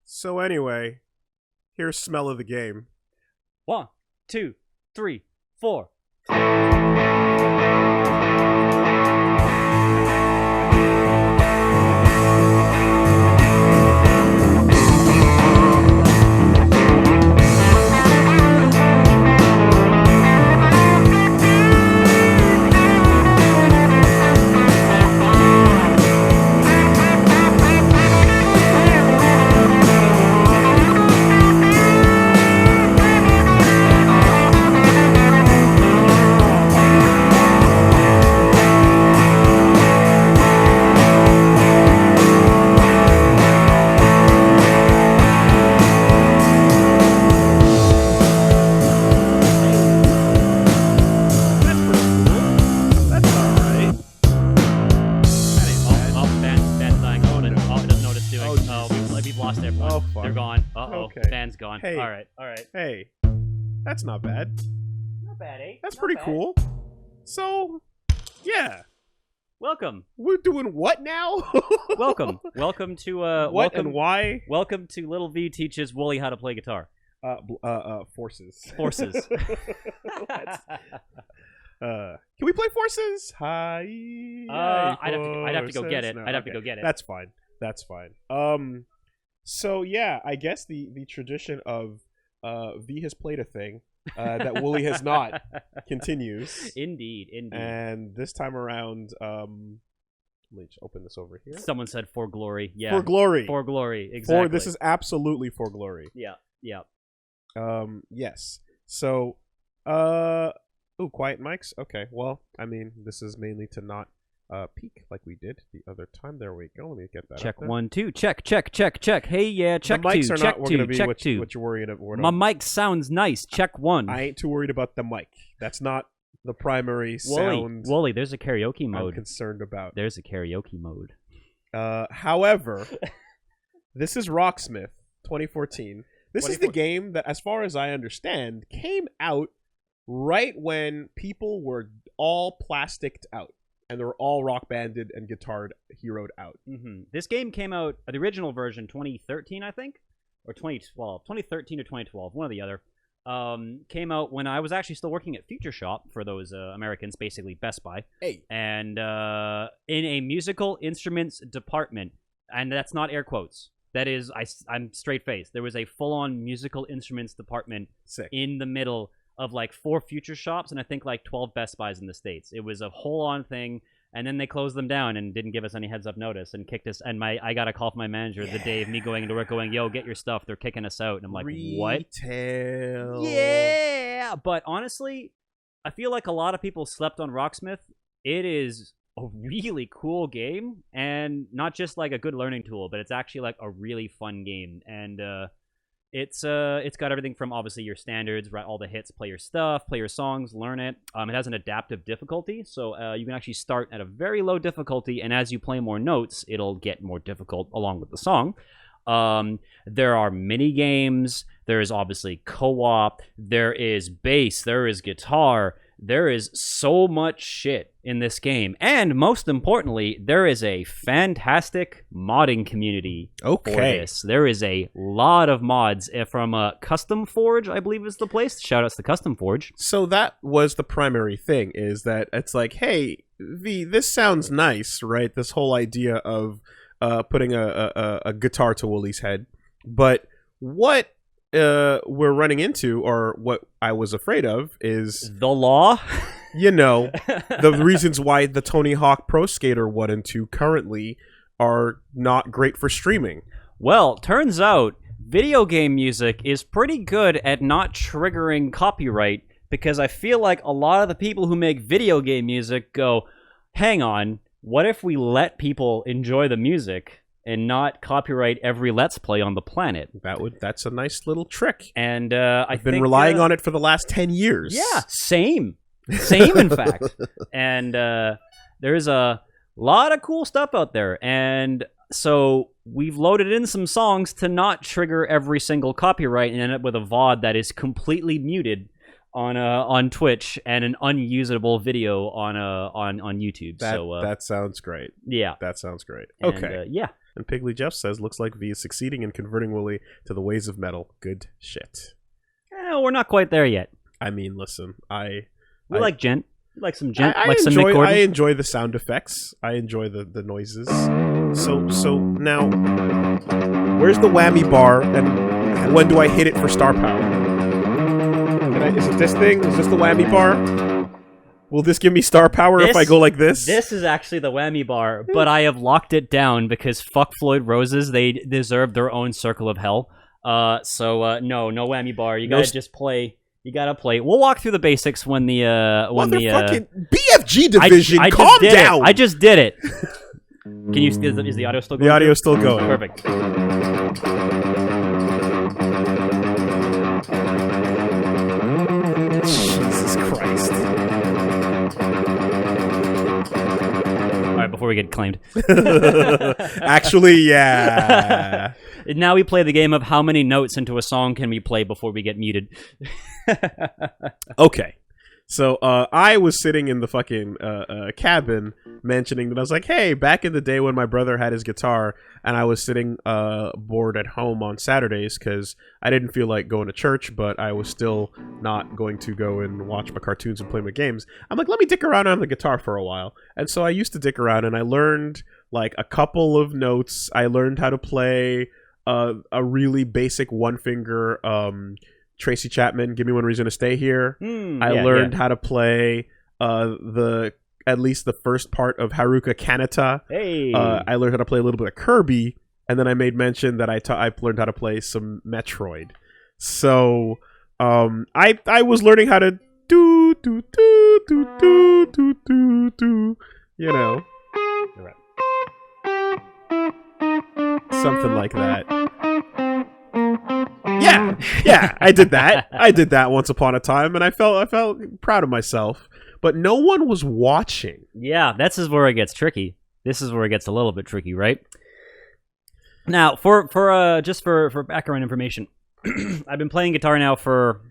So anyway, here's Smell of the Game. 1, 2, 3, 4. Gone. Hey. All right. Hey, that's not bad. Not bad, eh? That's not pretty bad. cool. So, yeah. Welcome. We're doing what now? Welcome to what and why? Welcome to Little V teaches Woolie how to play guitar. Forces. Can we play Forces? Hi. I'd have to go get it. No, I'd have to go get it. That's fine. So yeah, I guess the tradition of V has played a thing that Woolie has not continues. Indeed. And this time around, let me just open this over here. Someone said for glory. Yeah. For glory. For glory. Exactly. This is absolutely for glory. Yeah. Yes. So, quiet mics. Okay. Well, I mean, this is mainly to not peak like we did the other time. There we go. Let me get that. Check 1 2. Check. Hey, yeah. Check the mics 2. Are check not 2. Gonna be check what, 2. What you're worried about? My mic sounds nice. Check 1. I ain't too worried about the mic. That's not the primary sound. Woolie, there's a karaoke mode. I'm concerned about. There's a karaoke mode. However, this is Rocksmith 2014. This is the game that, as far as I understand, came out right when people were all plasticked out. And they were all rock banded and guitared, heroed out. Mm-hmm. This game came out, the original version, 2013, I think? Or 2012. 2013 or 2012, one or the other. Came out when I was actually still working at Future Shop for those Americans, basically Best Buy. Hey. And in a musical instruments department. And that's not air quotes. That is, I'm straight-faced. There was a full-on musical instruments department in the middle of like 4 Future Shops and I think like 12 Best Buys in the States. It was a whole-on thing, and then they closed them down and didn't give us any heads-up notice and kicked us. And I got a call from my manager the day of me going into work going, yo, get your stuff. They're kicking us out. And I'm like, what? Retail. Yeah! But honestly, I feel like a lot of people slept on Rocksmith. It is a really cool game, and not just like a good learning tool, but it's actually like a really fun game. And it's got everything from obviously your standards, right? All the hits, play your stuff, play your songs, learn it. It has an adaptive difficulty, so you can actually start at a very low difficulty, and as you play more notes, it'll get more difficult along with the song. There are mini games. There is obviously co-op. There is bass. There is guitar. There is so much shit in this game. And most importantly, there is a fantastic modding community for this. There is a lot of mods from Custom Forge, I believe is the place. Shout outs to Custom Forge. So that was the primary thing, is that it's like, hey, V, this sounds nice, right? This whole idea of putting a guitar to Woolie's head. But what we're running into, or what I was afraid of, is the law. You know, the reasons why the Tony Hawk Pro Skater 1 and 2 currently are not great for streaming. Well, turns out video game music is pretty good at not triggering copyright, because I feel like a lot of the people who make video game music go, hang on, what if we let people enjoy the music and not copyright every Let's Play on the planet? That's a nice little trick. And I've been relying on it for the last 10 years. Yeah, same in fact. And there's a lot of cool stuff out there. And so we've loaded in some songs to not trigger every single copyright and end up with a VOD that is completely muted. on Twitch and an unusable video on YouTube. That sounds great. Yeah, that sounds great. and, Okay. yeah. And Piggly Jeff says, looks like V is succeeding in converting Woolie to the ways of metal. Good shit. We're not quite there yet. I mean, listen, We like gent. We like some gent. I like some enjoy, Nick Gordon. I enjoy the sound effects. I enjoy the noises. So now, where's the whammy bar, and when do I hit it for star power? Is it this thing? Is this the whammy bar? Will this give me star power if I go like this? This is actually the whammy bar, but I have locked it down because fuck Floyd Roses. They deserve their own circle of hell. No whammy bar. You gotta just play. You gotta play. We'll walk through the basics when the BFG division. Calm down. I just did it. Can you? Is the audio still going? The audio's still going. Perfect. Jesus Christ. All right, before we get claimed. Actually, yeah. Now we play the game of how many notes into a song can we play before we get muted. Okay. So I was sitting in the fucking cabin mentioning that I was like, hey, back in the day when my brother had his guitar and I was sitting bored at home on Saturdays because I didn't feel like going to church, but I was still not going to go and watch my cartoons and play my games. I'm like, let me dick around on the guitar for a while. And so I used to dick around and I learned like a couple of notes. I learned how to play a really basic one finger Tracy Chapman, Give Me One Reason to Stay Here. I learned how to play at least the first part of Haruka Kanata. Hey. I learned how to play a little bit of Kirby, and then I made mention that I learned how to play some Metroid. So I was learning how to do, you know, something like that. Yeah, I did that. I did that once upon a time, and I felt proud of myself. But no one was watching. Yeah, this is where it gets tricky. This is where it gets a little bit tricky, right? Now, for background information, I've been playing guitar now for,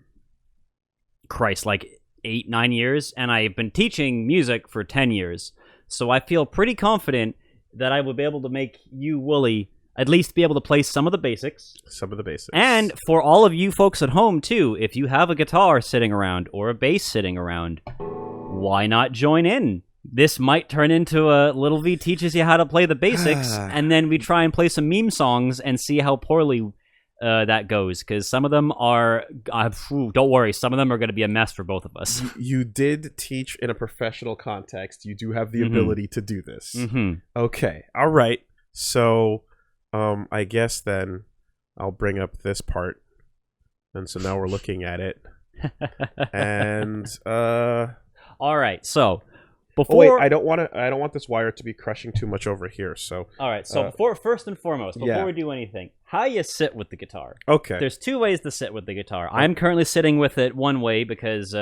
like 8-9 years, and I've been teaching music for 10 years. So I feel pretty confident that I will be able to make you, Woolie, at least be able to play some of the basics. Some of the basics. And for all of you folks at home, too, if you have a guitar sitting around or a bass sitting around, why not join in? This might turn into a Little V teaches you how to play the basics, and then we try and play some meme songs and see how poorly that goes. Because some of them are... don't worry, some of them are going to be a mess for both of us. You did teach in a professional context. You do have the ability to do this. Okay, all right. So... I guess then I'll bring up this part. And so now we're looking at it. And all right. So before wait, I don't want this wire to be crushing too much over here. So all right. So first and foremost, before we do anything, how you sit with the guitar. Okay. There's two ways to sit with the guitar. I'm currently sitting with it one way because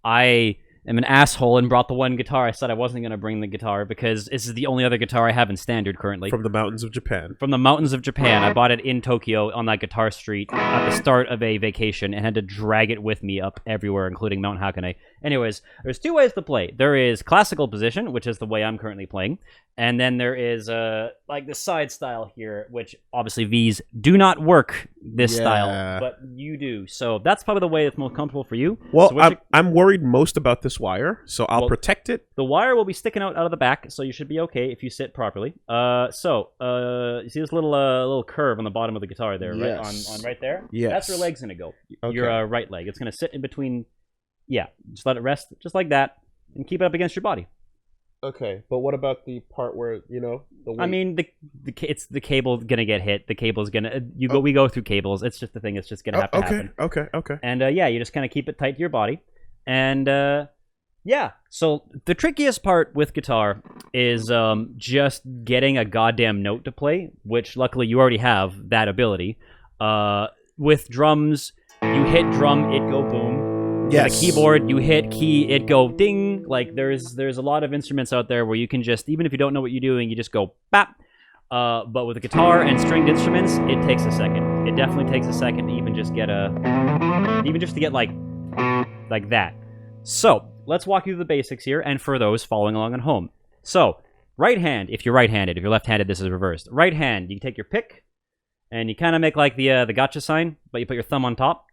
I am an asshole and brought the one guitar. I said I wasn't going to bring the guitar because this is the only other guitar I have in standard currently. From the mountains of Japan. From the mountains of Japan. I bought it in Tokyo on that guitar street at the start of a vacation and had to drag it with me up everywhere, including Mount Hakone. Anyways, there's two ways to play. There is classical position, which is the way I'm currently playing. And then there is like the side style here, which obviously V's do not work this style, but you do. So that's probably the way that's most comfortable for you. Well, so I'm worried most about this wire, so I'll protect it. The wire will be sticking out of the back, so you should be okay if you sit properly. You see this little curve on the bottom of the guitar there, right? On right there? Yes. That's where your leg's going to go. Okay. Your right leg. It's going to sit in between. Yeah, just let it rest just like that and keep it up against your body. Okay, but what about the part where, the weight? I mean, it's the cable gonna get hit. The cable's gonna we go through cables. It's just the thing. It's just gonna have to happen. Okay. And you just kind of keep it tight to your body. And so the trickiest part with guitar is just getting a goddamn note to play, which luckily you already have that ability. With drums, you hit drum, it go boom. Yes. With a keyboard, you hit key, it go ding. Like there's a lot of instruments out there where you can just, even if you don't know what you're doing, you just go bap. But with a guitar and stringed instruments, it takes a second. It definitely takes a second to even just get like like that. So, let's walk you through the basics here, and for those following along at home. So, right hand, if you're right-handed. If you're left-handed, this is reversed. Right hand, you take your pick, and you kind of make like the gotcha sign, but you put your thumb on top,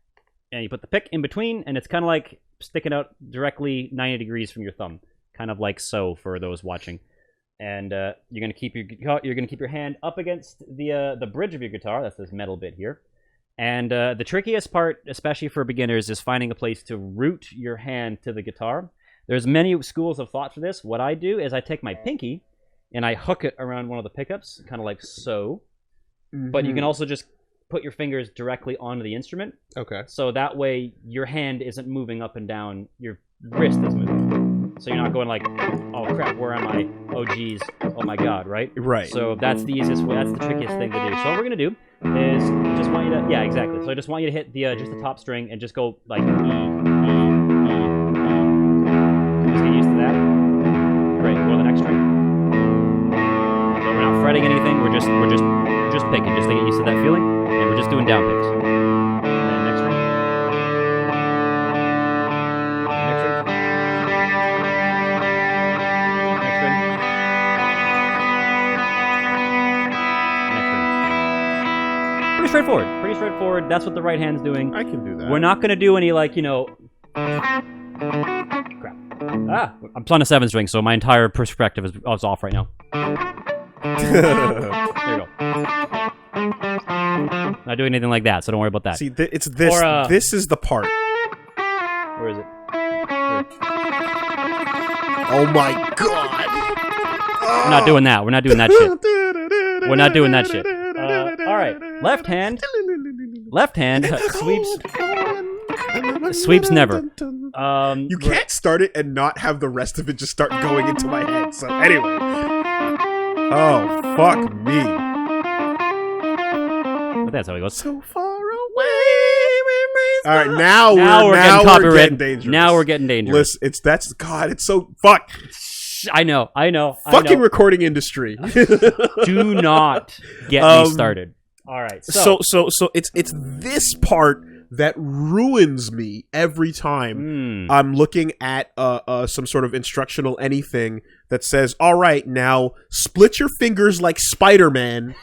and you put the pick in between, and it's kind of like sticking out directly 90 degrees from your thumb. Kind of like so for those watching. And you're gonna keep your hand up against the bridge of your guitar. That's this metal bit here. And the trickiest part, especially for beginners, is finding a place to root your hand to the guitar. There's many schools of thought for this. What I do is I take my pinky and I hook it around one of the pickups, kind of like so. Mm-hmm. But you can also just put your fingers directly onto the instrument. Okay. So that way your hand isn't moving up and down. Your wrist is moving. So you're not going like, oh crap, where am I? Oh geez, oh my god, right? Right. So that's the easiest way, that's the trickiest thing to do. So what we're gonna do is just want you to, yeah, exactly. So I just want you to hit the just the top string and just go like E, E, E. Just get used to that. Great, go to the next string. So we're not fretting anything, we're just picking, just to get used to that feeling. And we're just doing down picks. And then next string. Next string. Pretty straightforward. That's what the right hand's doing. I can do that. We're not going to do any, like, you know... Crap. I'm on a 7 string, so my entire perspective is off right now. There you go. Not doing anything like that, so don't worry about that. See, it's this. Or, this is the part. Where is it? Oh my god! We're not doing that. We're not doing that shit. We're not doing that shit. All right, left hand sweeps never. You can't start it and not have the rest of it just start going into my head. So anyway, oh fuck me. But that's how it goes. So far away. All right, now we're getting dangerous. Now we're getting dangerous. Listen, it's so fuck. I know. Fucking recording industry. Do not get me started. All right. So it's this part that ruins me every time I'm looking at some sort of instructional anything that says, "All right, now split your fingers like Spider-Man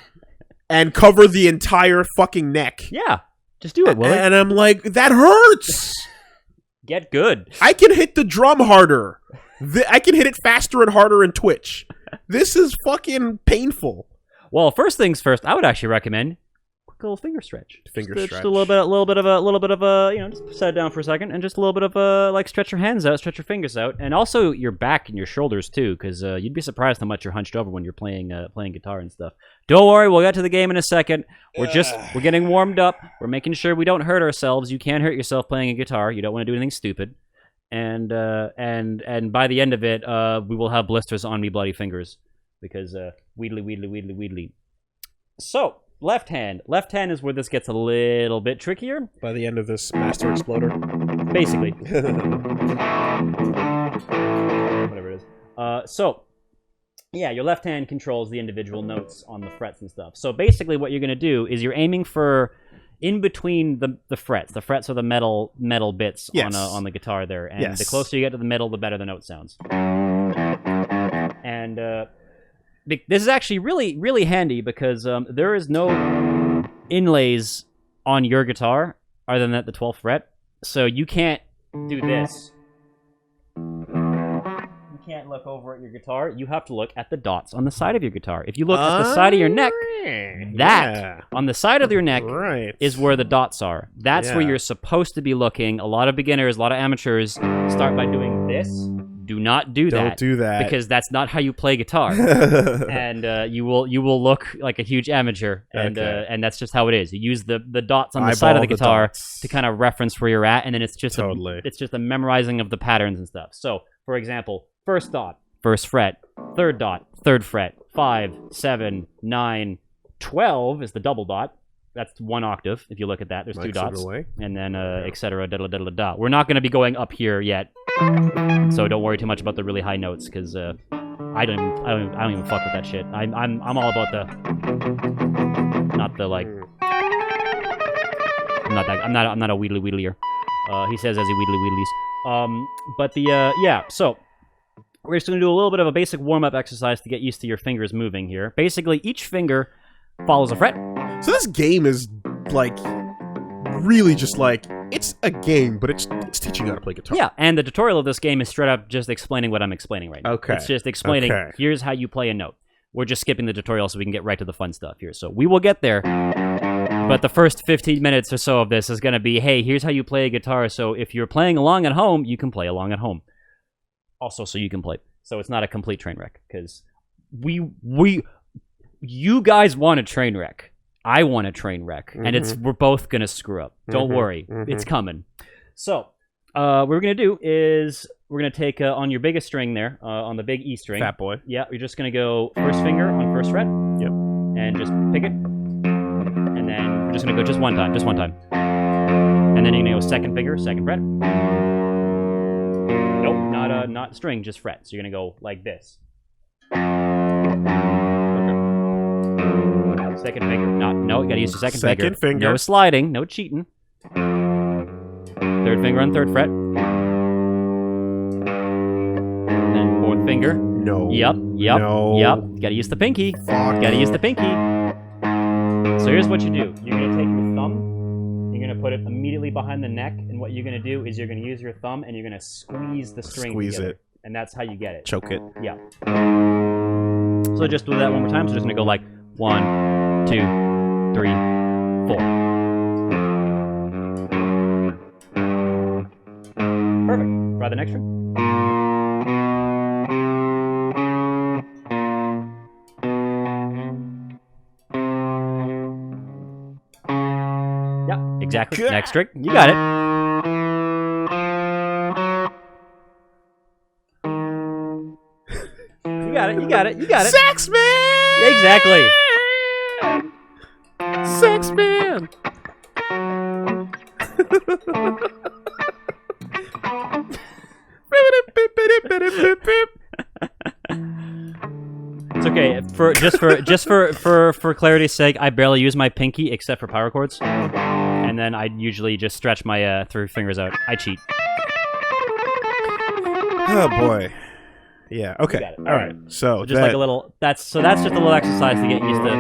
and cover the entire fucking neck." Yeah, just do it, Willie. And I'm like, that hurts. Get good. I can hit the drum harder. I can hit it faster and harder in Twitch. This is fucking painful. Well, first things first, I would actually recommend quick little finger stretch. Just a little bit of a, you know, just set it down for a second, and just a little bit of a, like, stretch your hands out, stretch your fingers out, and also your back and your shoulders too, because you'd be surprised how much you're hunched over when you're playing guitar and stuff. Don't worry, we'll get to the game in a second. We're getting warmed up. We're making sure we don't hurt ourselves. You can't hurt yourself playing a guitar. You don't want to do anything stupid. And by the end of it, we will have blisters on me bloody fingers. Because, wheedly. So, left hand. Left hand is where this gets a little bit trickier. By the end of this Master Exploder? Basically. Whatever it is. So, yeah, your left hand controls the individual notes on the frets and stuff. So, basically what you're going to do is you're aiming for in between the frets. The frets are the metal bits on the guitar there. And the closer you get to the middle, the better the note sounds. And this is actually really, really handy because there is no inlays on your guitar other than at the 12th fret. So you can't do this. You can't look over at your guitar. You have to look at the dots on the side of your guitar. If you look at the side of your neck, on the side of your neck is where the dots are. That's where you're supposed to be looking. A lot of beginners, a lot of amateurs start by doing this. Do not do that. Don't do that. Because that's not how you play guitar. And you will look like a huge amateur. And and that's just how it is. You use the dots on the side of the guitar to kind of reference where you're at, and then it's just it's just a memorizing of the patterns and stuff. So, for example, first dot, first fret, third dot, third fret, 5, 7, 9, 12 is the double dot. That's one octave. If you look at that, there's two dots, and then etc. Da. We're not going to be going up here yet, so don't worry too much about the really high notes because I don't even fuck with that shit. I'm all about the not the like. I'm not a wheedlier. He says as he wheedly. But yeah, so we're just going to do a little bit of a basic warm-up exercise to get used to your fingers moving here. Basically, each finger follows a fret. So this game is, like, really just like, it's a game, but it's teaching you how to play guitar. Yeah, and the tutorial of this game is straight up just explaining what I'm explaining right now. Okay. It's just explaining, here's how you play a note. We're just skipping the tutorial so we can get right to the fun stuff here. So we will get there, but the first 15 minutes or so of this is going to be, hey, here's how you play a guitar, so if you're playing along at home, you can play along at home. Also, so you can play. So it's not a complete train wreck, because you guys want a train wreck. I want a train wreck, and we're both gonna screw up. Don't worry, it's coming. So, what we're gonna do is we're gonna take on your biggest string there, on the big E string. Fat boy. Yeah, you're just gonna go first finger on first fret. Yep. And just pick it, and then we're just gonna go just one time, and then you're gonna go second finger, second fret. Nope, not string, just fret. So you're gonna go like this. Second finger. No, you gotta use the second finger. No sliding, no cheating. Third finger on third fret. And then fourth finger. No. Yep. No. Gotta use the pinky. Fuck. Gotta use the pinky. So here's what you do. You're gonna take your thumb, you're gonna put it immediately behind the neck, and what you're gonna do is you're gonna use your thumb and you're gonna squeeze the string together. It. And that's how you get it. Choke it. Yeah. So just do that one more time. So just gonna go like 1, 2, 3, 4. Perfect. Try the next string. Yeah, exactly. Next string. You got it. You got it. Sax man! Exactly. Sax man! It's okay. For clarity's sake, I barely use my pinky except for power chords, and then I usually just stretch my 3 fingers out. I cheat. Oh boy. Yeah. Okay. All right. So just like a little. That's just a little exercise to get used to.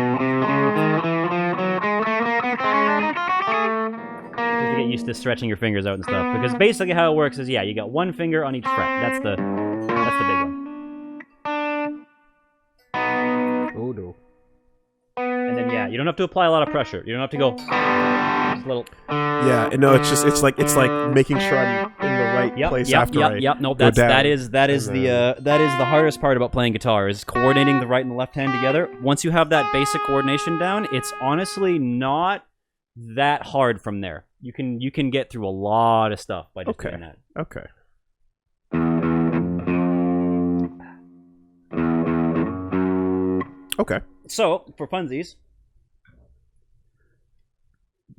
To get used to stretching your fingers out and stuff. Because basically how it works is, yeah, you got 1 finger on each fret. That's the big one. Oh no. And then yeah, you don't have to apply a lot of pressure. You don't have to go. Just a little. Yeah. No. It's like making sure I'm in the right place after I No, go down. that is the hardest part about playing guitar is coordinating the right and the left hand together. Once you have that basic coordination down, it's honestly not that hard from there. You can get through a lot of stuff by just doing that. Okay. Okay. So for funsies,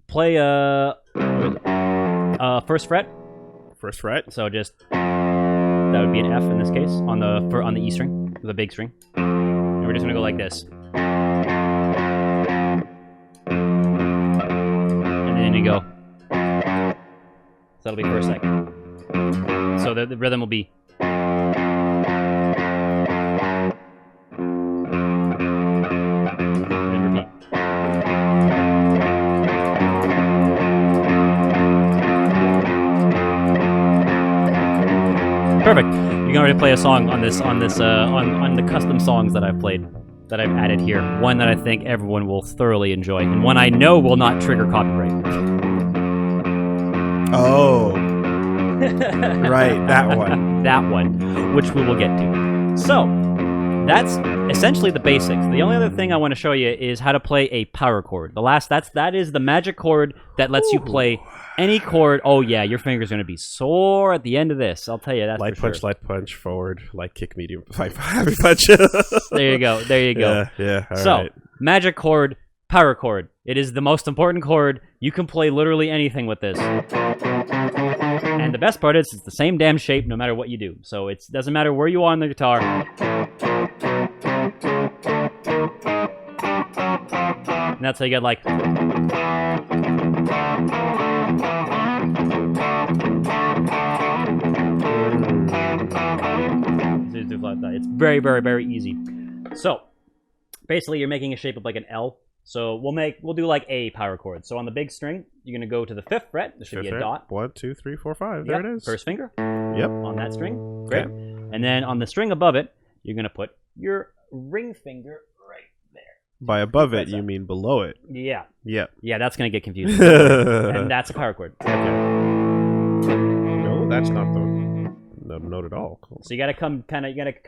play first fret. First fret. So just that would be an F in this case on the E string, the big string. And we're just gonna go like this. And then you go. So that'll be for a second. So the rhythm will be. And repeat. Perfect. You can already play a song on the custom songs that I've played, that I've added here. One that I think everyone will thoroughly enjoy, and one I know will not trigger copyright. Oh. Right, that one. That one, which we will get to. So, that's essentially the basics. The only other thing I want to show you is how to play a power chord. That is the magic chord that lets you play any chord. Oh yeah, your finger's going to be sore at the end of this. I'll tell you that. Light for punch, sure. light punch, forward, light kick, medium, heavy punch. There you go. Yeah. All so, right. magic chord, power chord. It is the most important chord. You can play literally anything with this. And the best part is it's the same damn shape no matter what you do. So it doesn't matter where you are on the guitar. And that's how you get like. that. It's very, very, very easy. So basically, you're making a shape of like an L. So we'll do like a power chord. So on the big string, you're gonna go to the 5th fret. There should be a dot. 1, 2, 3, 4, 5. There it is. First finger. Yep. On that string. Great. Okay. And then on the string above it, you're gonna put your ring finger right there. By above it, you mean below it. Yeah. Yep. Yeah, that's gonna get confusing. And that's a power chord. Okay. No, that's not the note at all. Cool. So you gotta kind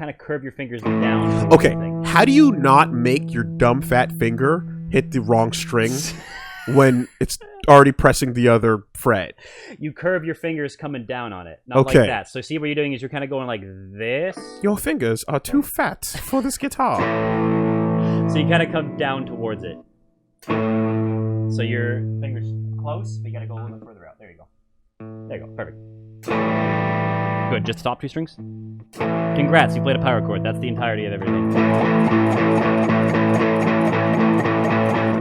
of curve your fingers down. Okay. How do you not make your dumb fat finger hit the wrong string when it's already pressing the other fret? You curve your fingers coming down on it, not like that. So see what you're doing is you're kind of going like this. Your fingers are too fat for this guitar. So you kind of come down towards it. So your fingers close, but you gotta go a little bit further out. There you go. There you go. Perfect. Good. Just top 2 strings. Congrats, you played a power chord. That's the entirety of everything.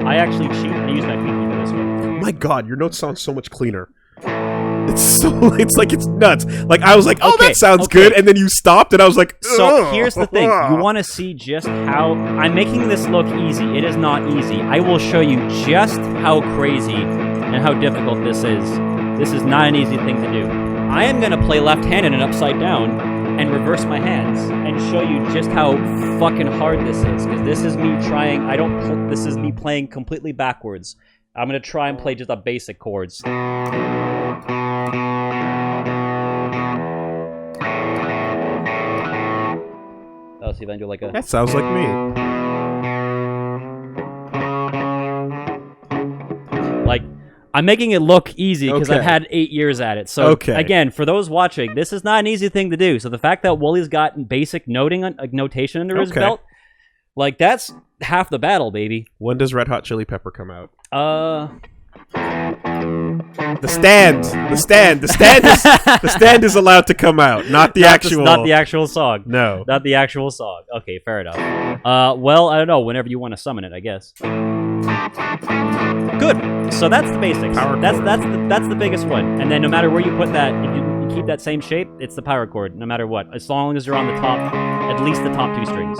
I actually cheat and use my pinky for this one. My God, your notes sound so much cleaner. It's nuts. Like I was like, oh, that sounds good, and then you stopped, and I was like, ugh. So here's the thing: you want to see just how I'm making this look easy. It is not easy. I will show you just how crazy and how difficult this is. This is not an easy thing to do. I am gonna play left-handed and upside down and reverse my hands and show you just how fucking hard this is, because this is me trying. This is me playing completely backwards. I'm gonna try and play just the basic chords. I'll see if I can do like a. That sounds like me. Like, I'm making it look easy because I've had 8 years at it. So again, for those watching, this is not an easy thing to do. So the fact that Woolie's got basic notation under his belt, like that's half the battle, baby. When does Red Hot Chili Pepper come out? The stand is allowed to come out, not the actual song. No, not the actual song. Okay, fair enough. Well, I don't know. Whenever you want to summon it, I guess. Good. So that's the basics. That's the biggest one. And then no matter where you put that, if you keep that same shape, it's the power chord. No matter what, as long as you're on the top, at least the top 2 strings.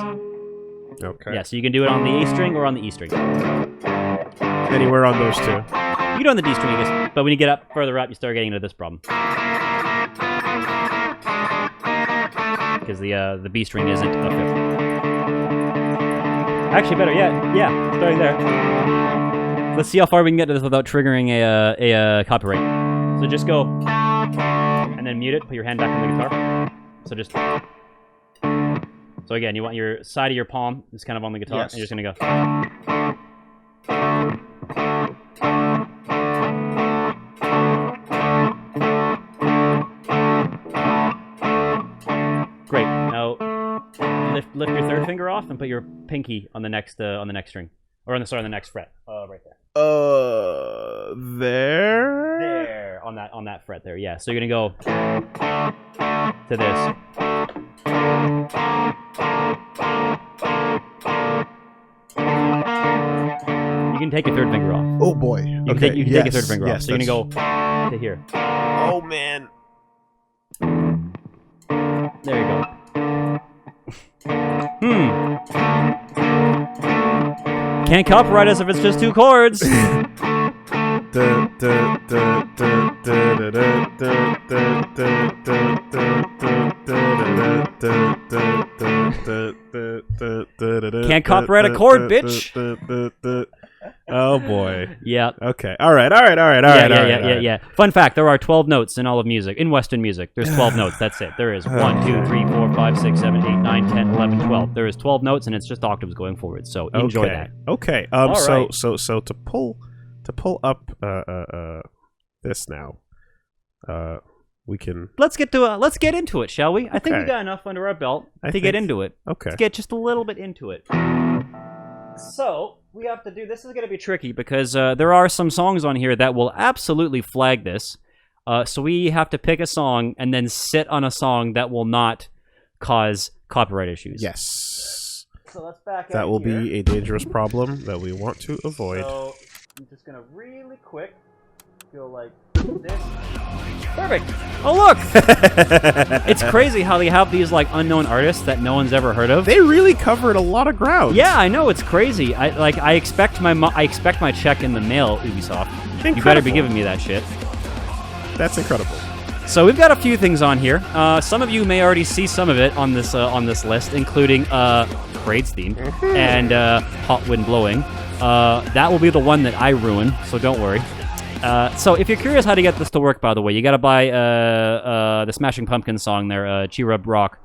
Okay. Yeah. So you can do it on the A string or on the E string. Anywhere on those 2. You can do it on the D string, I guess. But when you get up further up, you start getting into this problem. Because the B string isn't a 5th. Actually, better yet, starting there. Let's see how far we can get to this without triggering a copyright. So just go, and then mute it. Put your hand back on the guitar. So just. So again, you want your side of your palm is kind of on the guitar, and you're just gonna go. Great. Now lift your 3rd finger off and put your pinky on the next string, or on the next fret, right there. There on that fret there. Yeah. So you're gonna go to this. You can take your 3rd finger off. Oh boy. You can take your 3rd finger off. So you're gonna go to here. Oh man. There you go. Can't copyright us if it's just 2 chords. Can't copyright a chord, bitch. Oh boy. Yeah. Okay. All right. Yeah. Fun fact: there are 12 notes in all of music. In Western music, there's 12 notes. That's it. There is 1, 2, 3, 4, 5, 6, 7, 8, 9, 10, 11, 12. There is 12 notes, and it's just octaves going forward. So enjoy that. Okay. So to pull up this now, we can. Let's get into it, shall we? I think we got enough under our belt to get into it. Okay. Let's get just a little bit into it. So we have to do. This is going to be tricky because there are some songs on here that will absolutely flag this. So we have to pick a song and then sit on a song that will not cause copyright issues. Yes. So let's back out. That will be a dangerous problem that we want to avoid. So I'm just going to really quick go like. this. Perfect. Oh look! It's crazy how they have these like unknown artists that no one's ever heard of. They really covered a lot of ground. Yeah, I know, it's crazy. I expect my check in the mail, Ubisoft. Incredible. You better be giving me that shit. That's incredible. So we've got a few things on here. Some of you may already see some of it on this list, including Craig's theme and Hot Wind Blowing. That will be the one that I ruin, so don't worry. So if you're curious how to get this to work, by the way, you gotta buy the Smashing Pumpkins song there, Cherub Rock,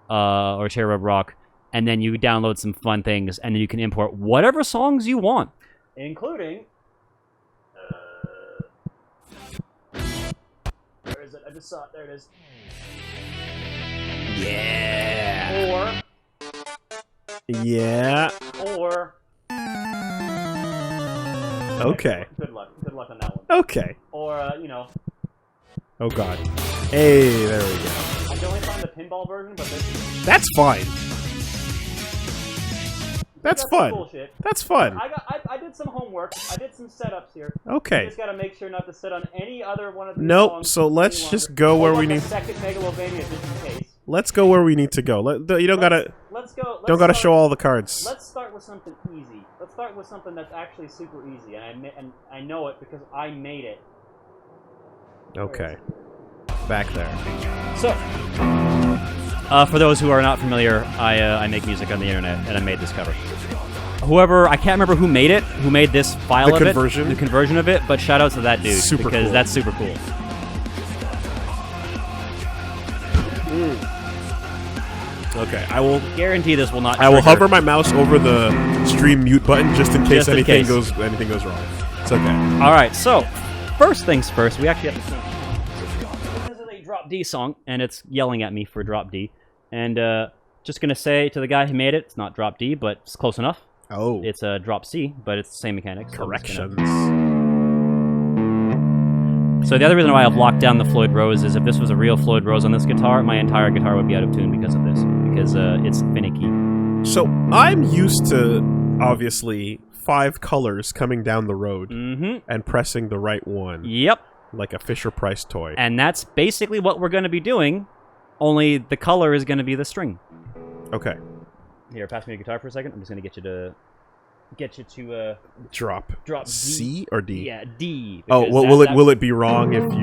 and then you download some fun things, and then you can import whatever songs you want, including. Where is it? I just saw it. There it is. Yeah. Yeah. Or. Okay. Good luck. Good luck on that one. Okay. Or, Oh god. Hey, there we go. I can only find the pinball version, but this. That's fine. That's fun. Cool shit. That's fun. I did some homework. I did some setups here. Okay. You just gotta make sure not to sit on any other one of these Nope. songs So let's just go where we need. Second Megalovania, just in case. Let's go where we need to go. You don't gotta. Let's go. Don't gotta show all the cards. Let's start with something easy. Let's start with something that's actually super easy, and I know it because I made it. Okay. Back there. So, for those who are not familiar, I make music on the internet, and I made this cover. Whoever, I can't remember who made it, who made this file the of conversion? it. The conversion of it, but shout out to that dude. Super because cool. That's super cool. Okay, I will Guarantee this will not I will trigger. hover my mouse over the stream mute button just in case Just in anything case. goes wrong. It's okay. Alright, so, first things first, we actually have to sing. This is a drop D song, and it's yelling at me for drop D. And, just gonna say to the guy who made it, it's not drop D, but it's close enough. Oh. It's a drop C, but it's the same mechanics. Corrections. So the other reason why I've locked down the Floyd Rose is if this was a real Floyd Rose on this guitar, my entire guitar would be out of tune because of this. Because it's finicky. So I'm used to, obviously, 5 colors coming down the road and pressing the right one. Yep. Like a Fisher-Price toy. And that's basically what we're going to be doing, only the color is going to be the string. Okay. Here, pass me your guitar for a second. I'm just going to get you to Drop D. C or D? Yeah, D. Oh, well, will it be wrong if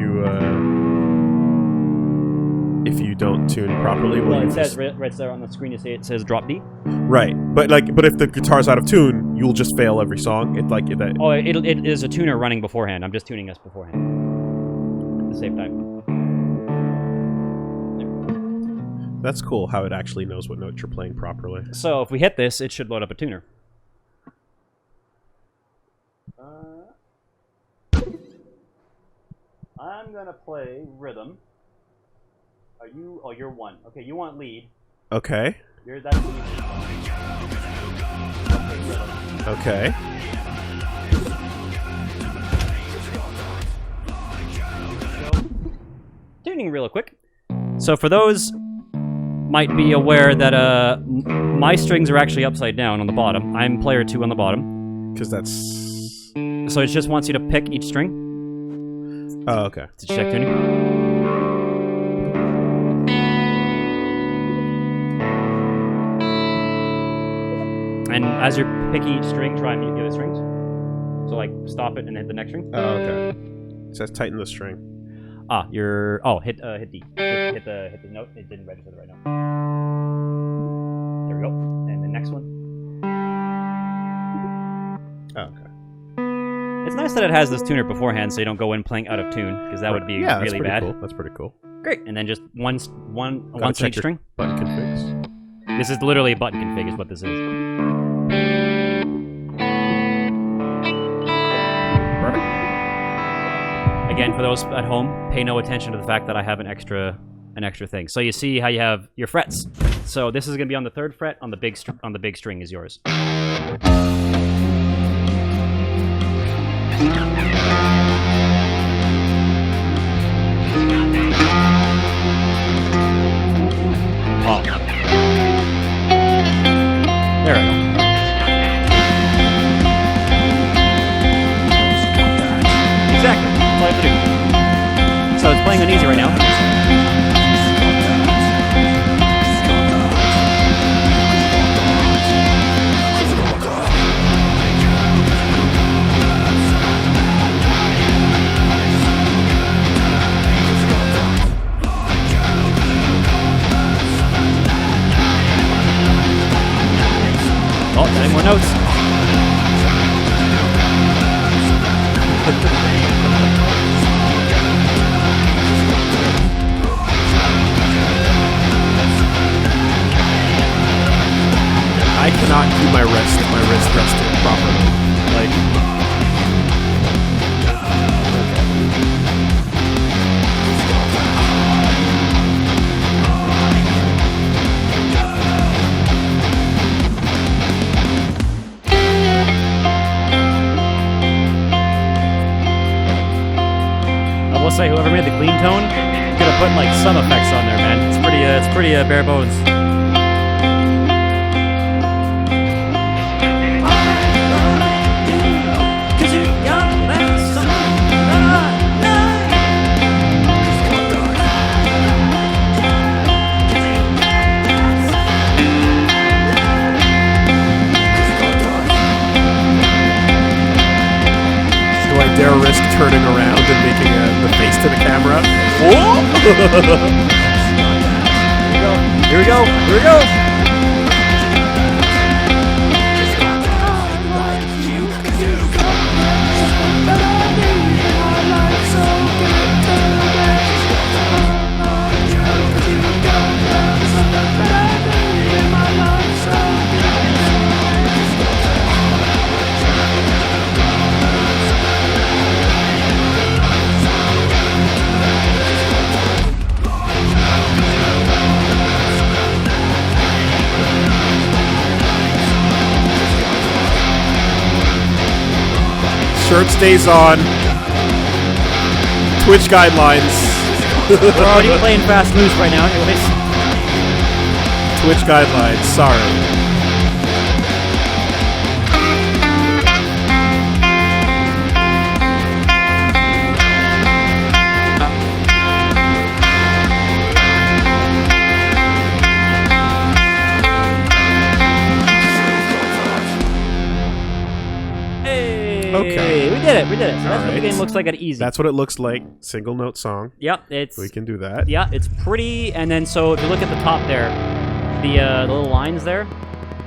you don't tune properly? Well, it says right there on the screen. You see it says drop D. Right, but if the guitar's out of tune, you'll just fail every song. It's like that. Oh, it is a tuner running beforehand. I'm just tuning us beforehand at the same time. That's cool how it actually knows what note you're playing properly. So if we hit this, it should load up a tuner. I'm gonna play rhythm. Are you? Oh, you're 1. Okay, you want lead. Okay. That's lead. Okay. Tuning real quick. So for those might be aware that my strings are actually upside down on the bottom. I'm player 2 on the bottom. Because that's... So it just wants you to pick each string. Oh, okay. To check tuning. And as you're picking each string, try and mute the other strings. So like stop it and hit the next string. Oh, okay. It says tighten the string. Ah, you're... Oh, hit D. Hit the note. It didn't register the right note. There we go. And the next one. Oh, okay. It's nice that it has this tuner beforehand so you don't go in playing out of tune, because that would be really bad. Cool. That's pretty cool. Great. And then just one Gotta each string. Button configs. This is literally a button config is what this is. Perfect. Again, for those at home, pay no attention to the fact that I have an extra thing. So you see how you have your frets. So this is going to be on the 3rd fret. On the big string is yours. Oh. There we go. Exactly. That's all I have to do. say, whoever made the clean tone could have put like some effects on there, man. It's pretty bare bones. Dare risk turning around and making the face to the camera. Whoa! Here we go. Here we go. Shirt stays on. Twitch guidelines. We're already playing fast moves right now, anyways. Twitch guidelines, sorry. Okay, we did it. So that's what the game looks like at easy. That's what it looks like. Single note song. Yep, we can do that. Yeah, it's pretty. And then so if you look at the top there, the little lines there,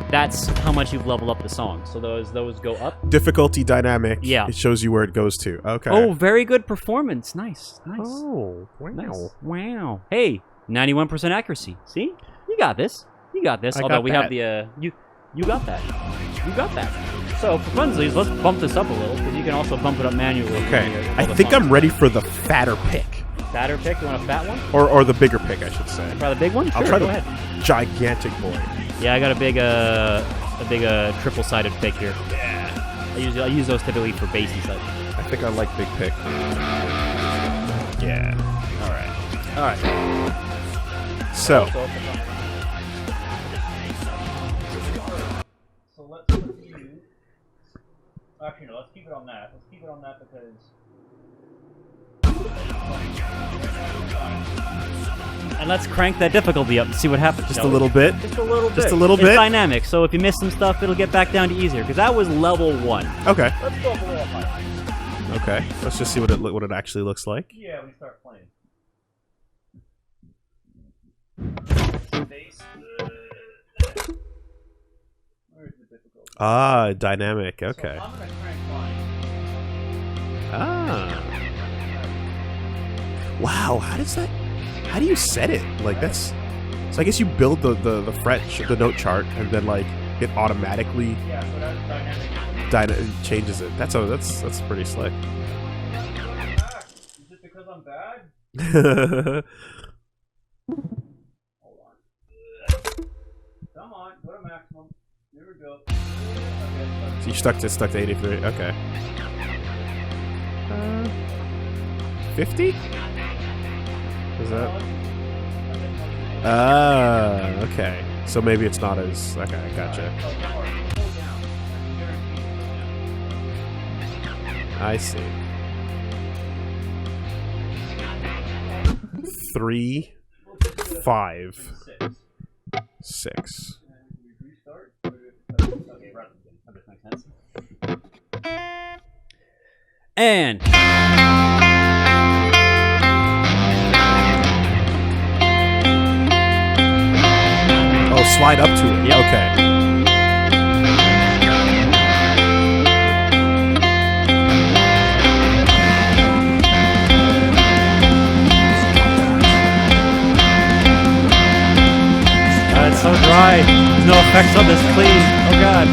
that's how much you've leveled up the song. So those go up. Difficulty dynamic. Yeah. It shows you where it goes to. Okay. Oh, very good performance. Nice. Oh, wow. Nice. Wow. Hey, 91% accuracy. See? You got this. I Although got we that. have the you got that. You got that. So for funsies, let's bump this up a little because you can also bump it up manually. Okay. I think I'm ready for the fatter pick. Fatter pick? You want a fat one? Or the bigger pick, I should say. Try the big one? Sure, I'll try go the ahead. gigantic boy. Yeah, I got a big triple-sided pick here. Yeah. I use those typically for bassy stuff. I think I like big pick. Yeah. All right. So. So let's use. Actually, no. Let's keep it on that. Let's keep it on that because. And let's crank that difficulty up and see what happens. Just a little bit. Just a little bit. Just a little bit. It's dynamic, so if you miss some stuff, it'll get back down to easier. Because that was level 1. Okay. Let's go up a little higher. Okay. Let's just see what it actually looks like. Yeah, we start playing. Bass. Where's the difficulty? Ah, dynamic. Okay. So I'm gonna crank mine. Ah. Wow. How do you set it? Like that's. So I guess you build the fret, the note chart, and then like it automatically. Yeah, so that's dynamic. Changes it. That's pretty slick. Is it because I'm bad? Hold on. Come on, go to maximum. Here we go. Okay, So you stuck to 83. Okay. 50? Is that? Okay. So maybe it's not as. Okay, gotcha. I see. 3, 5, 6. And oh, slide up to it. Yep. Okay. It's so dry. There's no effects on this clean. Oh god.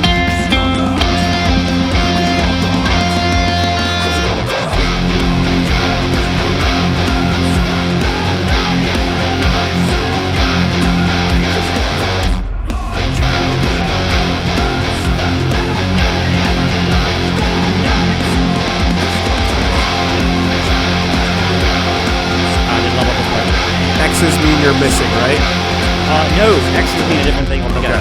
missing, right? No, X's mean a different thing altogether.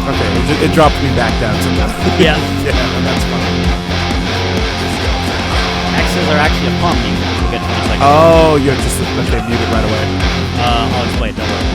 Okay, it dropped me back down to that. Yeah. Yeah, that's fine. X's are actually a palm mute. We'll get to it in a second. Oh, you're just okay. Mute it right away. I'll explain. Don't worry.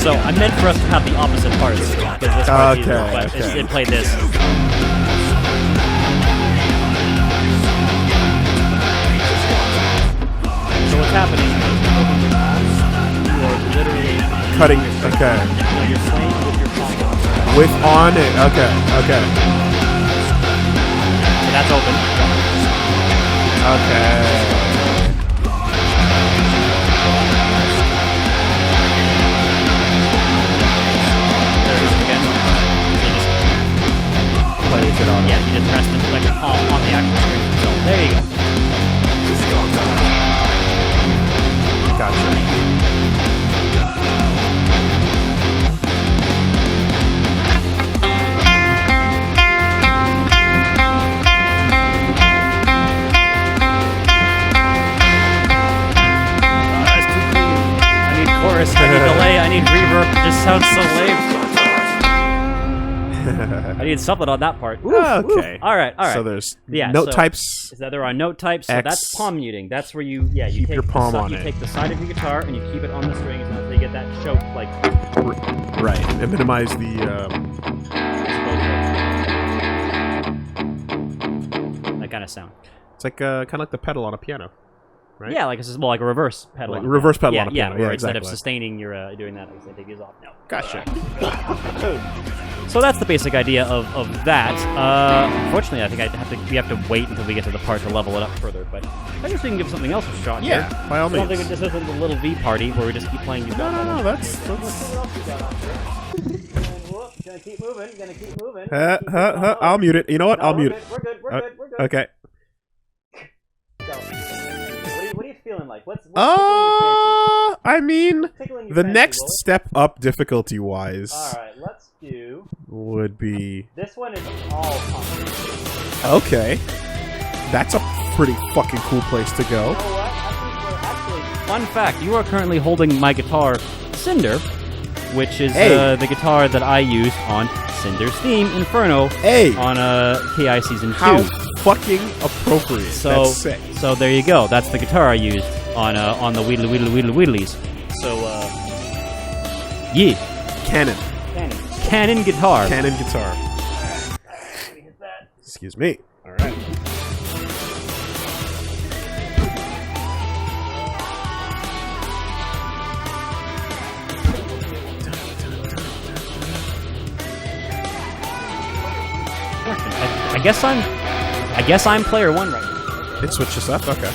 So I meant for us to have the opposite parts because this part is easier, but it played this. So what's happening is you are literally cutting. Okay. You're playing with your palm. With on it. Okay. Okay. So that's open. Okay. It on. Yeah, you just press the like palm on the actual screen. So there you go. Gotcha. That's too clean. I need chorus, I need delay, I need reverb. It just sounds so lame. I need something on that part. Oof, okay. Oof. All right. So there's note types. Is that there are note types? So X, that's palm muting. That's where you keep take your palm on you it. take the side of your guitar and you keep it on the strings until you get that choke like. Right. And minimize the. That kind of sound. It's like kind of like the pedal on a piano. Right? Yeah, like it's like a reverse pedal. Like reverse pedal on a piano. Yeah, Yeah, instead exactly. of sustaining, you're doing that. Like, take these off. No. Gotcha. So that's the basic idea of that. Unfortunately, I think we have to wait until we get to the part to level it up further. But I guess we can give something else a shot here. Yeah, by all I don't means. think this isn't the little V party where we just keep playing. No. That's. Gonna keep moving. I'll mute it. You know what? I'll mute it. We're good. Okay. What are you feeling like? What's I mean, the next step up difficulty-wise. All right, let's do. Would be. This one is all pump. Okay. That's a pretty fucking cool place to go. You know what? I think we're actually. Fun fact: you are currently holding my guitar, Cinder, which is the guitar that I used on Cinder's theme, Inferno, on KI Season 2. How fucking appropriate. So, that's sick. So there you go. That's the guitar I used on the Wheedlies. So, yeah. Canon guitar. Canon guitar. Let me hit that. Excuse me. All right. I guess I'm player one right now. It switches up? Okay.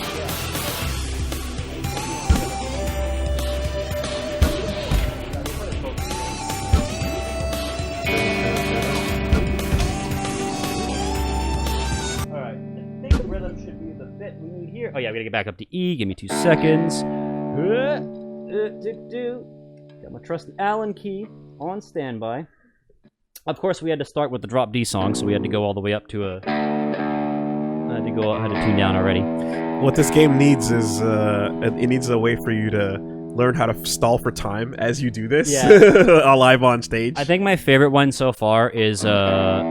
Alright, I think rhythm should be the bit we need here. Oh yeah, we gotta get back up to E. Give me 2 seconds. Got my trusty Allen key on standby. Of course, we had to start with the drop D song, so we had to go all the way up to a. I had to tune down already. What this game needs is it needs a way for you to learn how to stall for time as you do this, live on stage. I think my favorite one so far is a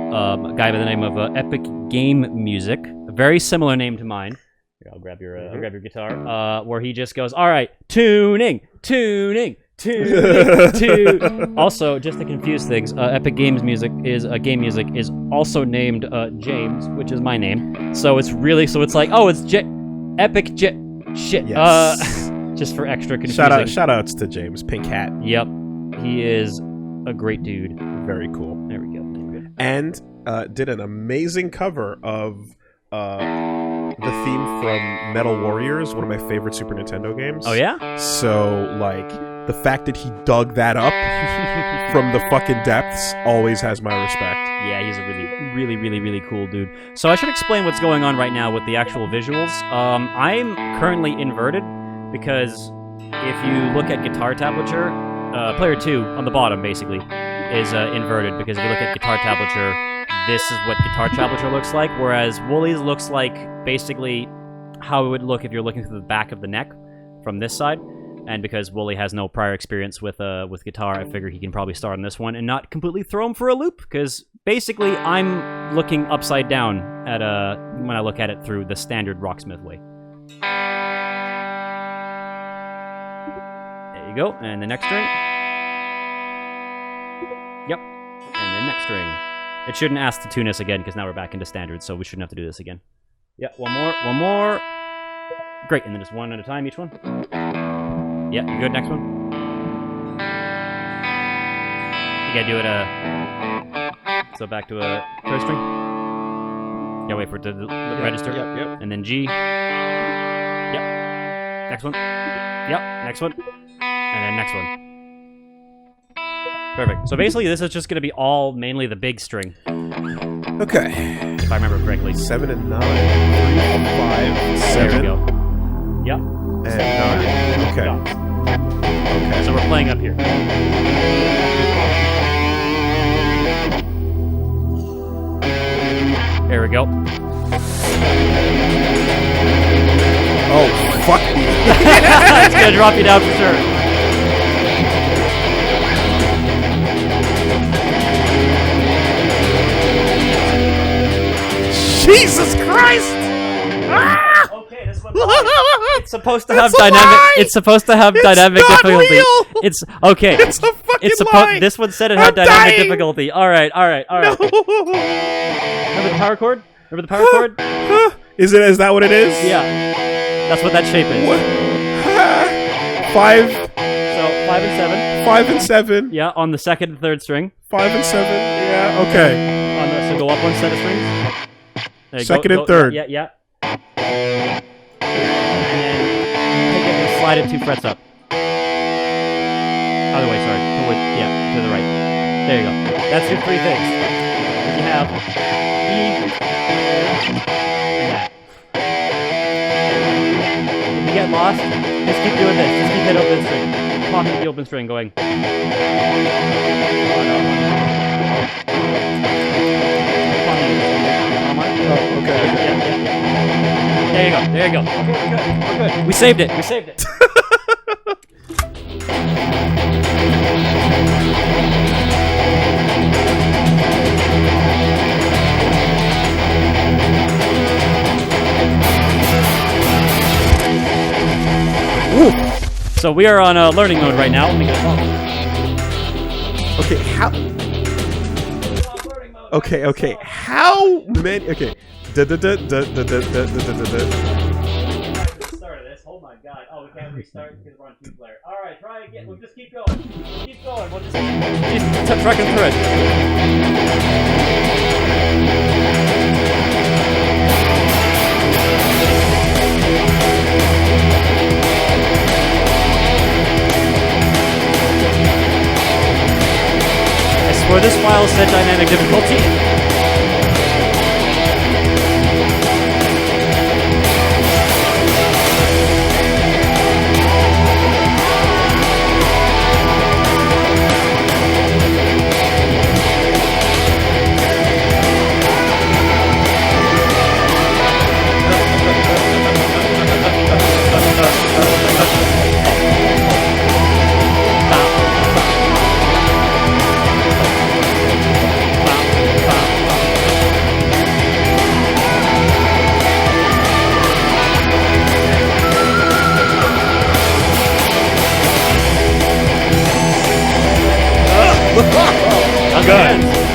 guy by the name of Epic Game Music, a very similar name to mine. Here, I'll grab your guitar. Where he just goes, all right, tuning, Also, just to confuse things, Epic Games music is game music is also named James, which is my name. So it's like, oh, it's Epic shit. Yes. Just for extra confusing. Shout outs to James, Pink Hat. Yep, he is a great dude. Very cool. There we go. And did an amazing cover of the theme from Metal Warriors, one of my favorite Super Nintendo games. Oh yeah? So like the fact that he dug that up from the fucking depths always has my respect. Yeah, he's a really cool dude. So I should explain what's going on right now with the actual visuals. I'm currently inverted because if you look at guitar tablature, player 2 on the bottom basically is inverted, because if you look at guitar tablature, this is what guitar tablature looks like, whereas Woolie's looks like basically how it would look if you're looking through the back of the neck from this side. And because Woolie has no prior experience with guitar, I figure he can probably start on this one and not completely throw him for a loop, because basically I'm looking upside down at when I look at it through the standard Rocksmith way. There you go, and the next string. Yep, and the next string. It shouldn't ask to tune us again, because now we're back into standard, so we shouldn't have to do this again. Yeah, one more. Great, and then just one at a time, each one. Yeah, you good, next one? You gotta do it, so back to a third string. Yeah, wait for it to register. Yep. And then G. Yep. Next one. Yep, next one. And then next one. Perfect. So basically, this is just going to be all mainly the big string. Okay. If I remember correctly. 7 and 9. 3, 5, 7. There we go. Yep. And 9. Okay. Okay. So we're playing up here. There we go. Oh, fuck me. It's going to drop you down for sure. Jesus Christ! Ah! Okay, this one. It's supposed to have dynamic. It's supposed to have dynamic difficulty. Real. It's okay. It's a fucking lie. This one said it had dynamic difficulty. All right. No. Remember the power chord? Is that what it is? Yeah. That's what that shape is. What? 5. So 5 and 7. 5 and 7. Yeah, on the second and third string. 5 and 7. Yeah. Okay. So go up one set of strings. Second and third. Yeah. And then take it and slide it 2 frets up. Other way, sorry. To the right. There you go. That's your 3 things. You have E and that. If you get lost, just keep doing this. Just keep hitting open string. Pocket the open string going. Oh, okay. Yeah. There you go. Okay, we're good. We saved it. Woo. So we are on learning mode right now. Let me get a phone. Okay, how? Okay. How many? Okay. Start of this. Oh my god. Oh, we can't restart because we're on 2-player. All right, try again. We'll just keep going. We'll just keep trucking through it. I swear this file said dynamic difficulty. That's Good. good.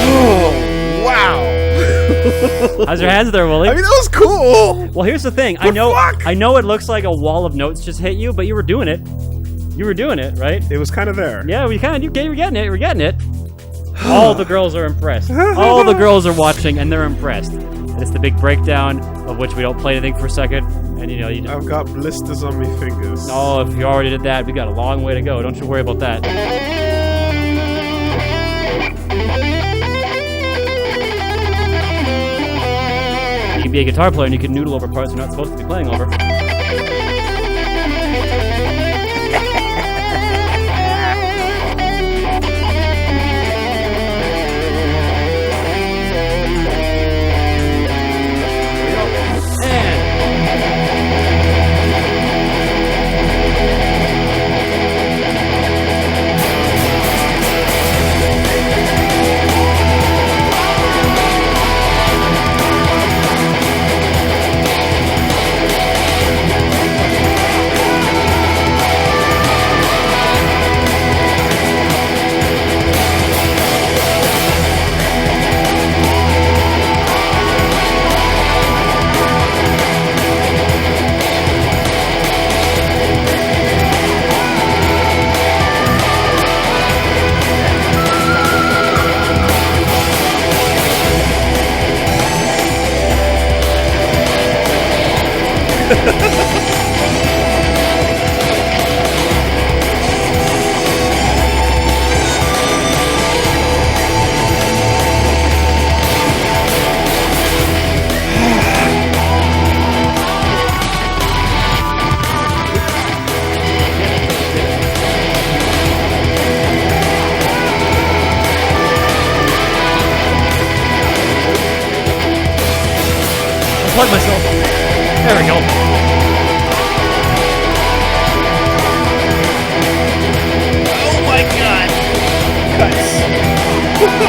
Oh, wow. How's your hands there, Woolie? I mean, that was cool. Well, here's the thing. But fuck! I know it looks like a wall of notes just hit you, but you were doing it. You were doing it, right? It was kind of there. Yeah, you were getting it. We're getting it. All the girls are impressed. All the girls are watching, and they're impressed. And it's the big breakdown, of which we don't play anything for a second. And you know, you just... I've got blisters on my fingers. Oh, if you already did that, we got a long way to go. Don't you worry about that. You can be a guitar player and you can noodle over parts you're not supposed to be playing over. Plug myself. There we go. Oh my god. Cuts.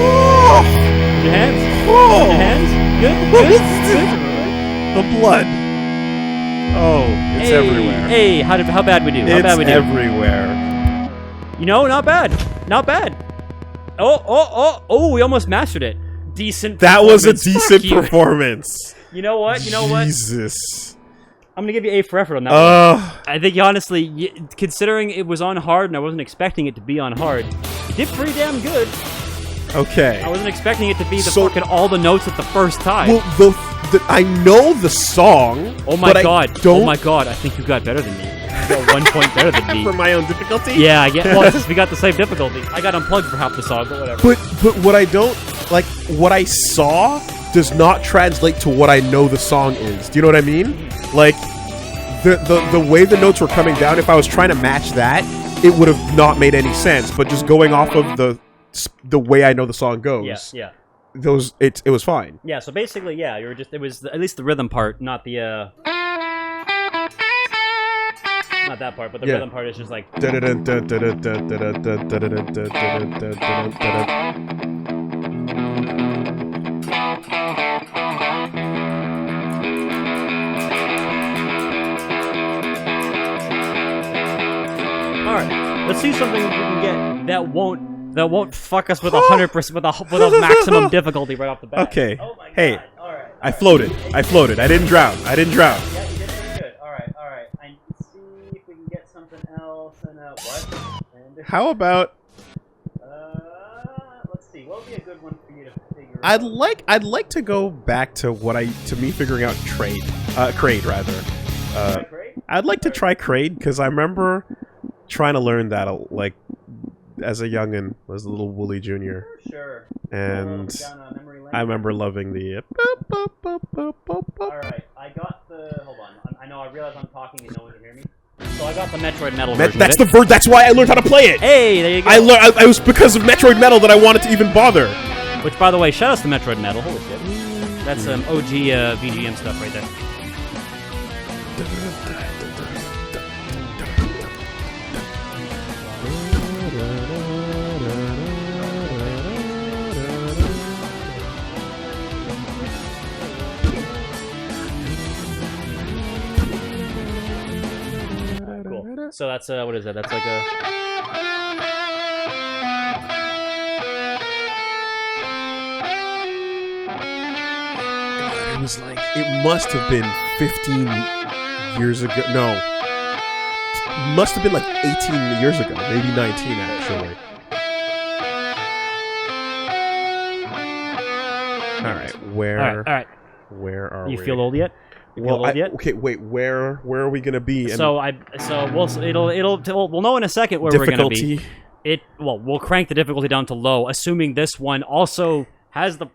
Your hands? Oh. Your hands? Good? The blood. Oh, it's Hey, everywhere. Hey, how bad we do? How It's bad we do? everywhere. You know, not bad. Not bad. Oh, we almost mastered it. Decent That was a performance. decent Fuck you. performance. You know what? Jesus. I'm gonna give you A for effort on that one. I think honestly, considering it was on hard and I wasn't expecting it to be on hard, it did pretty damn good. Okay. I wasn't expecting it to be the So- fucking all the notes at the first time. Well, I know the song. Oh my but god! I don't Oh my god! I think you got better than me. You got 1 point better than me. for my own difficulty. Yeah, I get. Well, it's just we got the same difficulty. I got unplugged for half the song, but whatever. But what I don't like, what I saw does not translate to what I know the song is. Do you know what I mean? Like the way the notes were coming down. If I was trying to match that, it would have not made any sense. But just going off of the way I know the song goes. Yeah. It was fine. Yeah, so basically, yeah, you were just, it was at least the rhythm part, not the, not that part, but the rhythm part is just like... Alright, let's see something we can get that won't fuck us with 100% with a maximum difficulty right off the bat. Okay. Oh my god. Hey, All right. I floated. I didn't drown. Yeah, you did pretty good. All right. I see if we can get something else. And what? And How about? let's see. What would be a good one for you to figure I'd out? like to go back to me figuring out Crade rather. I'd like to try Crade because I remember trying to learn that like as a youngin, was a little Woolie Jr. Sure. And I remember loving the. Alright, I got the. Hold on. I know. I realize I'm talking and no one can hear me. So I got the Metroid Metal version. That's of it. the version. That's why I learned how to play it. Hey, there you go. I was because of Metroid Metal that I wanted to even bother. Which, by the way, shout outs to Metroid Metal. Holy shit. That's some OG VGM stuff right there. So that's what is that? That's like a. God, it was like it must have been 15 years ago. No, must have been like 18 years ago, maybe 19 actually. All right, where? All right. Where are we? You feel old yet? Okay, wait. Where are we gonna be? We'll know in a second where we're gonna be. We'll crank the difficulty down to low, assuming this one also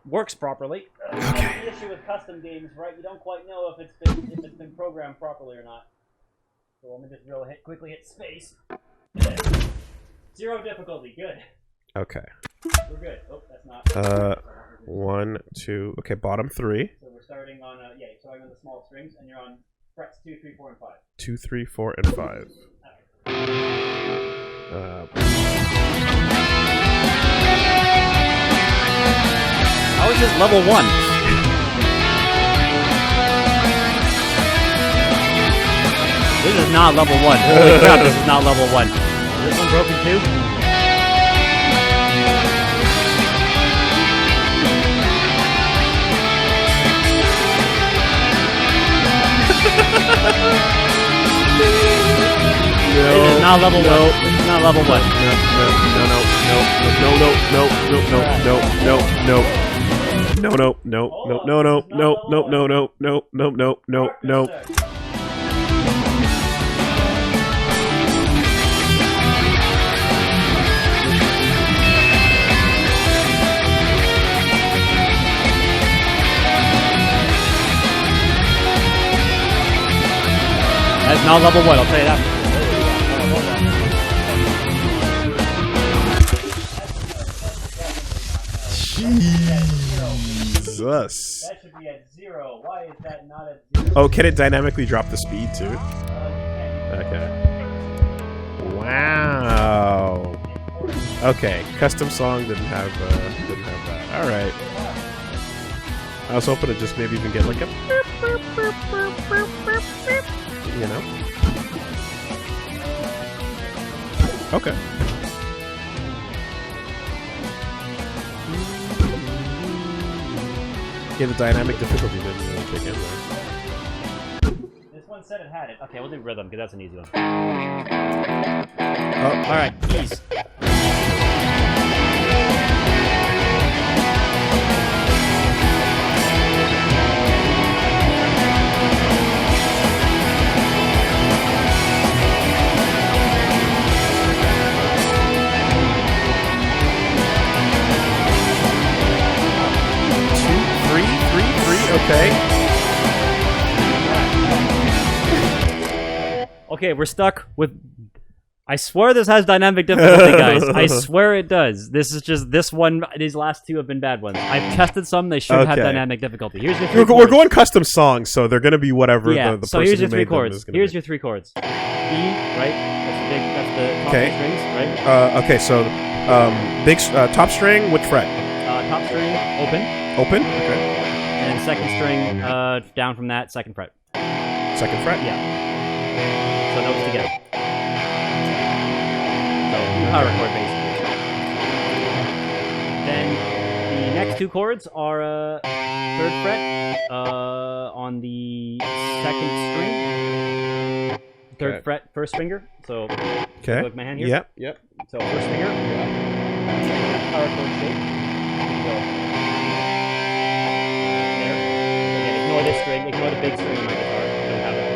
works properly. Okay. The issue with custom games, right? You don't quite know if it's been programmed properly or not. So let me just quickly hit space. 0 difficulty, good. Okay. We're good. Oh, that's not. 1, 2. Okay, bottom 3. So we're starting on you're starting on the small strings, and you're on frets 2, 3, 4, and 5. 2, 3, 4, and 5. How is this level 1? This is not level 1. Holy crap, this is not level 1. Is this one broken too? This is not level 1. This is not level 1. No. That's not level 1, I'll tell you that. Jesus. That should be at 0. Why is that not at 0? Oh, can it dynamically drop the speed too? Okay. Wow. Okay, custom song didn't have that. All right. I was hoping to just maybe even get like a, you know. Okay. Yeah, the dynamic difficulty didn't really kick in there. This one said it had it. Okay, we'll do rhythm because that's an easy one. Oh, all right, keys. Okay. Okay, we're stuck with... I swear this has dynamic difficulty, guys. I swear it does. This is just... This one... These last two have been bad ones. I've tested some. They should have dynamic difficulty. Here's your 3 chords. We're going custom songs, so they're going to be whatever the so person here's your who 3 made chords. them is Here's your 3 chords. E, right? That's the top strings, right? Okay, so big top string, which fret? Top string, open. Open? Okay. And second string, down from that, 2nd fret. 2nd fret? Yeah. So notes together. So power chord basically. Then the next 2 chords are 3rd fret on the 2nd string. 3rd fret, 1st finger. So okay. Look at my hand here. Yep. So 1st finger. Yeah. Power chord shape. So. Ignore this string. Ignore the big string in my guitar. I don't have that.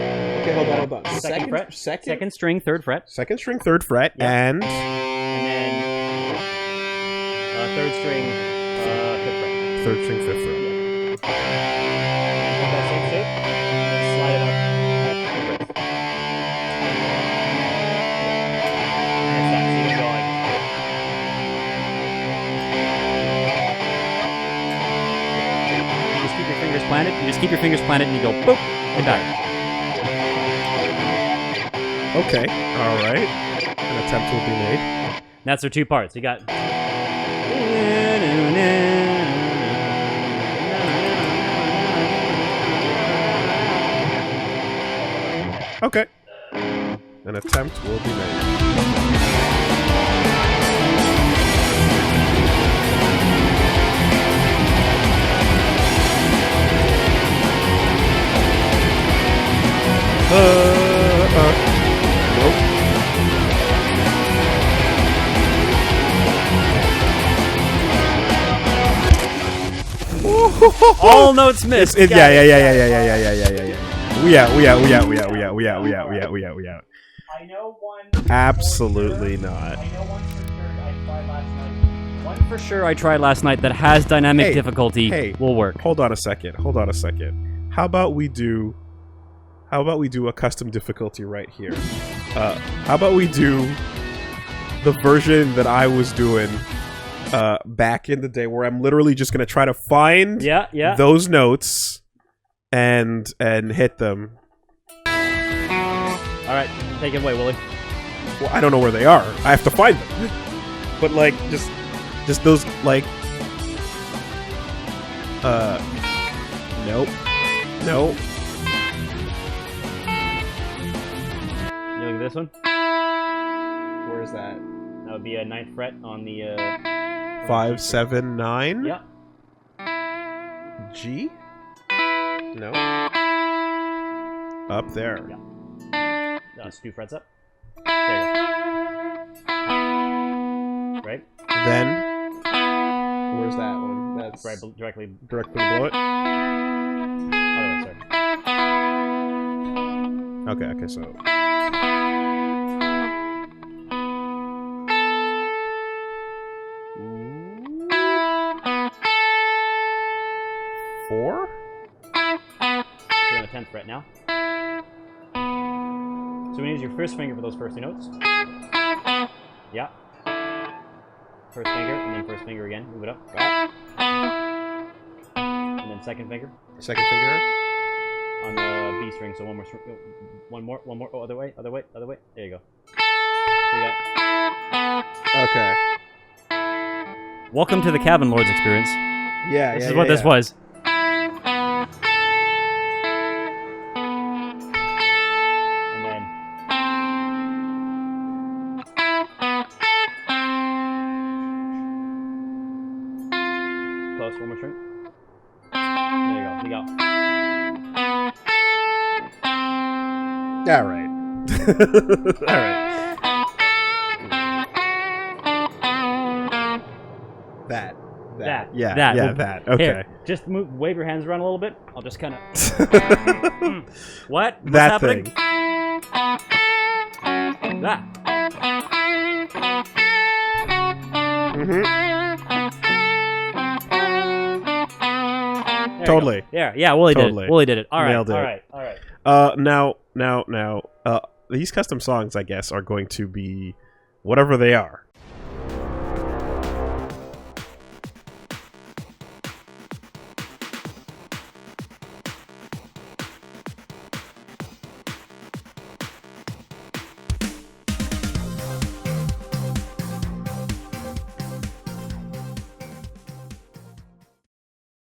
Okay, hold on. 2nd fret. 2nd string, 3rd fret. 2nd string, 3rd fret, yep. And then 3rd string, 5th fret. 3rd string, 5th fret. Yeah. Hold that same shape. And slide it up. That's that. See it going. You just keep your fingers planted. And you go boop and back. Okay. All right. An attempt will be made. That's their 2 parts. You got. Okay. An attempt will be made. Nope. All notes missed. Yeah. We out. I know one. Absolutely not. I know one for sure I tried last night. One for sure I tried last night that has dynamic difficulty will work. Hold on a second. How about we do a custom difficulty right here? How about we do the version that I was doing back in the day, where I'm literally just gonna try to find those notes and hit them. All right, take it away, Willie. Well, I don't know where they are. I have to find them. But like, just those like. Nope. Nope. You look at this one. Where is that? That would be a 9th fret on the 5, 7, 9. Yeah. G. No. Up there. Yeah. That's 2 frets up. There you go. Right. Then. Where's that one? That's right directly below it. Other way, sorry. Okay, so. Four? You're on the 10th fret now. So we use your first finger for those first 2 notes. Yeah. First finger, and then first finger again. Move it up. Right. And then second finger. Second finger. On the B string, so one more. One more. Oh, other way. There you go. Okay. Welcome to the Cabin Lords experience. Yeah, This is what this was. And then. Close, one more string. There you go. All right. All right. That. That. Okay. Here, just wave your hands around a little bit. I'll just kind of. What? What's that happening? thing. That. Totally. Yeah. Willie did it. Willie did it. All right. Nailed it. All right. Now, these custom songs, I guess, are going to be whatever they are.